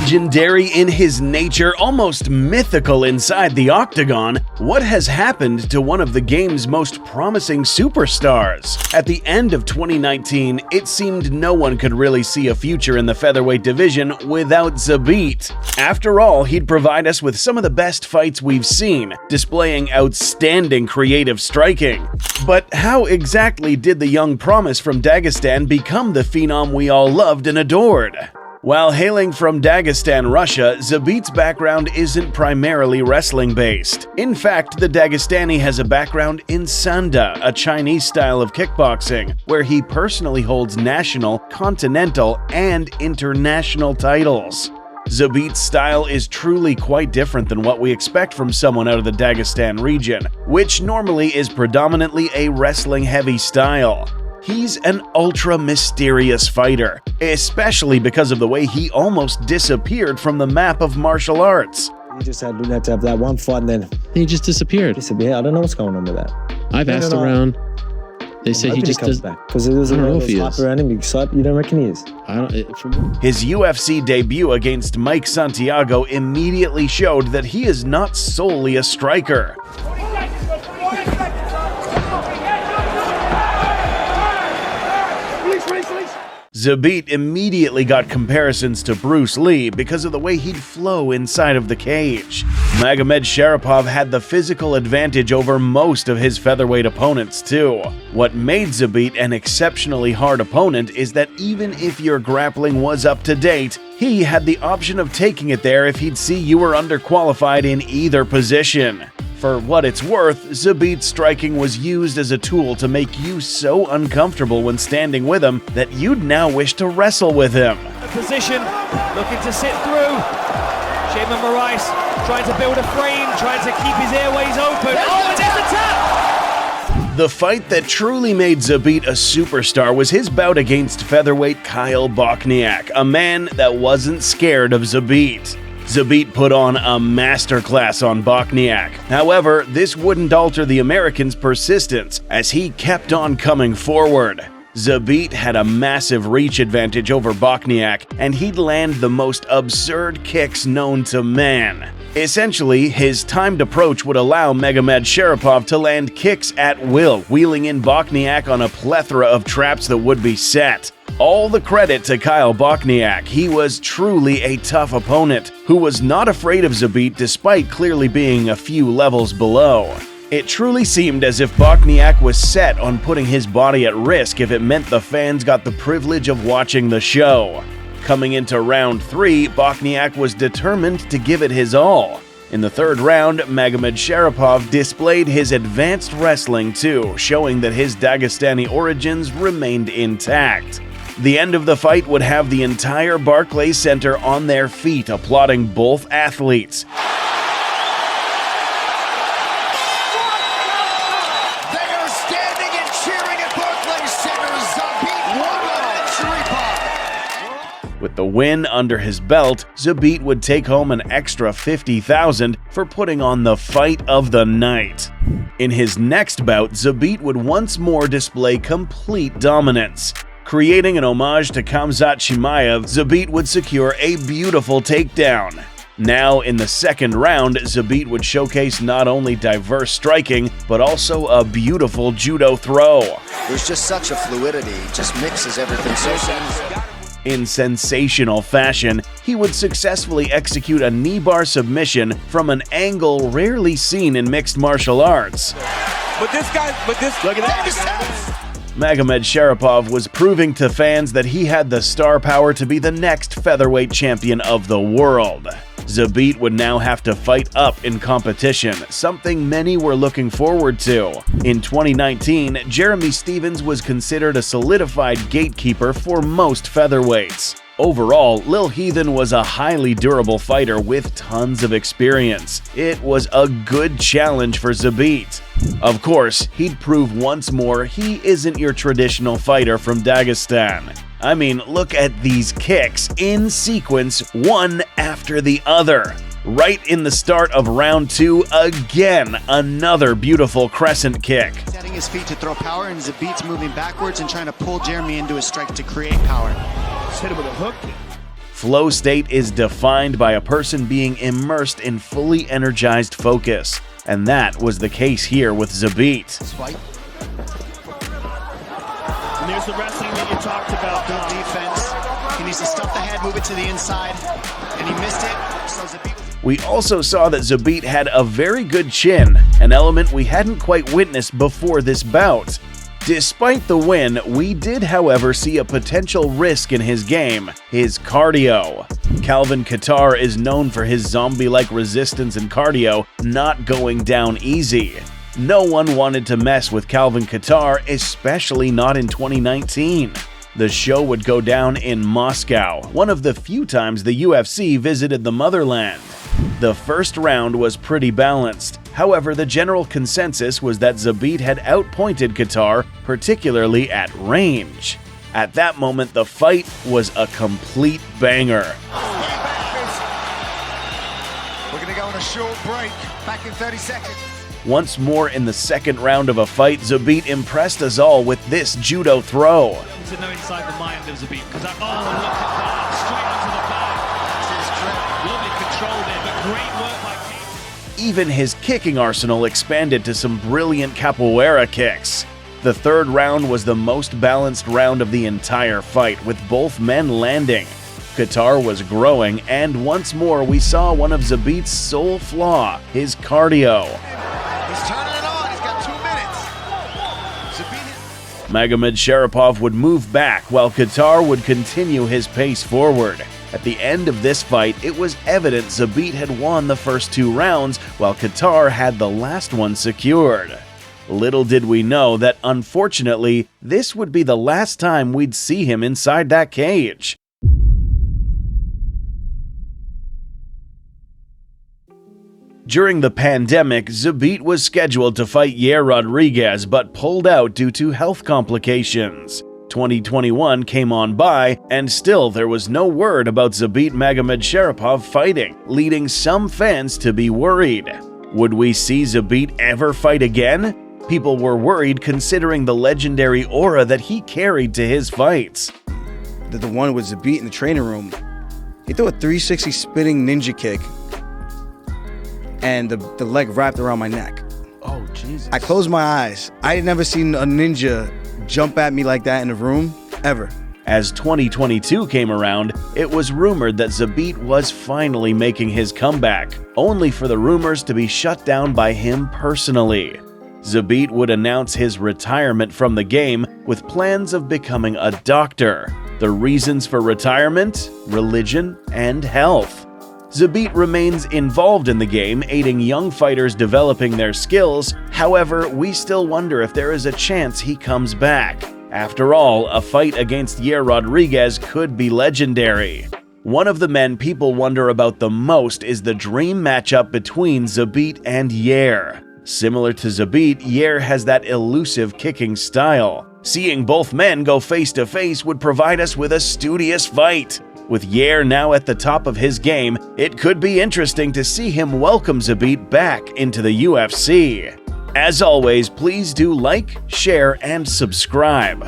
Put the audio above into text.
legendary in his nature, almost mythical inside the octagon, what has happened to one of the game's most promising superstars? At the end of 2019, it seemed no one could really see a future in the featherweight division without Zabit. After all, he'd provide us with some of the best fights we've seen, displaying outstanding creative striking. But how exactly did the young promise from Dagestan become the phenom we all loved and adored? While hailing from Dagestan, Russia, Zabit's background isn't primarily wrestling-based. In fact, the Dagestani has a background in sanda, a Chinese style of kickboxing, where he personally holds national, continental, and international titles. Zabit's style is truly quite different than what we expect from someone out of the Dagestan region, which normally is predominantly a wrestling-heavy style. He's an ultra-mysterious fighter, especially because of the way he almost disappeared from the map of martial arts. You just had to have that one fight and then he just disappeared. I don't know what's going on with that. I've asked around. They say he just comes back because there's a lot of hype around him. You don't reckon he is? His UFC debut against Mike Santiago immediately showed that he is not solely a striker. Zabit immediately got comparisons to Bruce Lee because of the way he'd flow inside of the cage. Magomedsharipov had the physical advantage over most of his featherweight opponents too. What made Zabit an exceptionally hard opponent is that even if your grappling was up to date, he had the option of taking it there if he'd see you were underqualified in either position. For what it's worth, Zabit's striking was used as a tool to make you so uncomfortable when standing with him that you'd now wish to wrestle with him. Position, looking to sit through. Shimon Moraes trying to build a frame, trying to keep his airways open. Oh, and there's a tap! The fight that truly made Zabit a superstar was his bout against featherweight Kyle Bochniak, a man that wasn't scared of Zabit. Zabit put on a masterclass on Bochniak. However, this wouldn't alter the American's persistence as he kept on coming forward. Zabit had a massive reach advantage over Bochniak, and he'd land the most absurd kicks known to man. Essentially, his timed approach would allow Magomedsharipov to land kicks at will, wheeling in Bochniak on a plethora of traps that would be set. All the credit to Kyle Bochniak. He was truly a tough opponent who was not afraid of Zabit despite clearly being a few levels below. It truly seemed as if Bochniak was set on putting his body at risk if it meant the fans got the privilege of watching the show. Coming into round 3, Bochniak was determined to give it his all. In the third round, Magomedsharipov displayed his advanced wrestling too, showing that his Dagestani origins remained intact. The end of the fight would have the entire Barclays Center on their feet applauding both athletes. They are standing and cheering at Barclays Center. Zabit Magomedsharipov. With the win under his belt, Zabit would take home an extra $50,000 for putting on the fight of the night. In his next bout, Zabit would once more display complete dominance. Creating an homage to Khamzat Chimaev, Zabit would secure a beautiful takedown. Now, in the second round, Zabit would showcase not only diverse striking, but also a beautiful judo throw. There's just such a fluidity, it just mixes everything so seamlessly. In sensational fashion, he would successfully execute a knee bar submission from an angle rarely seen in mixed martial arts. Look at that. Magomedsharipov was proving to fans that he had the star power to be the next featherweight champion of the world. Zabit would now have to fight up in competition, something many were looking forward to. In 2019, Jeremy Stephens was considered a solidified gatekeeper for most featherweights. Overall, Lil Heathen was a highly durable fighter with tons of experience. It was a good challenge for Zabit. Of course, he'd prove once more he isn't your traditional fighter from Dagestan. I mean, look at these kicks in sequence, one after the other. Right in the start of round 2, again, another beautiful crescent kick. Setting his feet to throw power, and Zabit's moving backwards and trying to pull Jeremy into his strike to create power. Just hit him with a hook. Flow state is defined by a person being immersed in fully energized focus, and that was the case here with Zabit. And there's the wrestling that you talked about. Good defense. He needs to stuff the head, move it to the inside, and he missed it. So Zabit. We also saw that Zabit had a very good chin, an element we hadn't quite witnessed before this bout. Despite the win, we did, however, see a potential risk in his game: his cardio. Calvin Kattar is known for his zombie-like resistance and cardio not going down easy. No one wanted to mess with Calvin Kattar, especially not in 2019. The show would go down in Moscow, one of the few times the UFC visited the motherland. The first round was pretty balanced. However, the general consensus was that Zabit had outpointed Kattar, particularly at range. At that moment, the fight was a complete banger. We're going to go on a short break. Back in 30 seconds. Once more in the second round of a fight, Zabit impressed us all with this judo throw. To know inside the mind of Zabit, because look at that, straight onto the back. Lovely control there, but great work by Kate. Even his kicking arsenal expanded to some brilliant capoeira kicks. The third round was the most balanced round of the entire fight, with both men landing. Kattar was growing, and once more we saw one of Zabit's sole flaw: his cardio. He's turning it on. He's got 2 minutes. Magomedsharipov would move back while Kattar would continue his pace forward. At the end of this fight, it was evident Zabit had won the first 2 rounds, while Kattar had the last one secured. Little did we know that, unfortunately, this would be the last time we'd see him inside that cage. During the pandemic, Zabit was scheduled to fight Yair Rodriguez but pulled out due to health complications. 2021 came on by, and still there was no word about Zabit Magomedsharipov fighting, leading some fans to be worried. Would we see Zabit ever fight again? People were worried considering the legendary aura that he carried to his fights. The one with Zabit in the training room, he threw a 360 spinning ninja kick, and the leg wrapped around my neck. Oh, Jesus. I closed my eyes. I had never seen a ninja jump at me like that in a room, ever. As 2022 came around, it was rumored that Zabit was finally making his comeback, only for the rumors to be shut down by him personally. Zabit would announce his retirement from the game with plans of becoming a doctor. The reasons for retirement? Religion and health. Zabit remains involved in the game, aiding young fighters developing their skills. However, we still wonder if there is a chance he comes back. After all, a fight against Yair Rodriguez could be legendary. One of the men people wonder about the most is the dream matchup between Zabit and Yair. Similar to Zabit, Yair has that elusive kicking style. Seeing both men go face-to-face would provide us with a studious fight. With Yair now at the top of his game, it could be interesting to see him welcome Zabit back into the UFC. As always, please do like, share, and subscribe.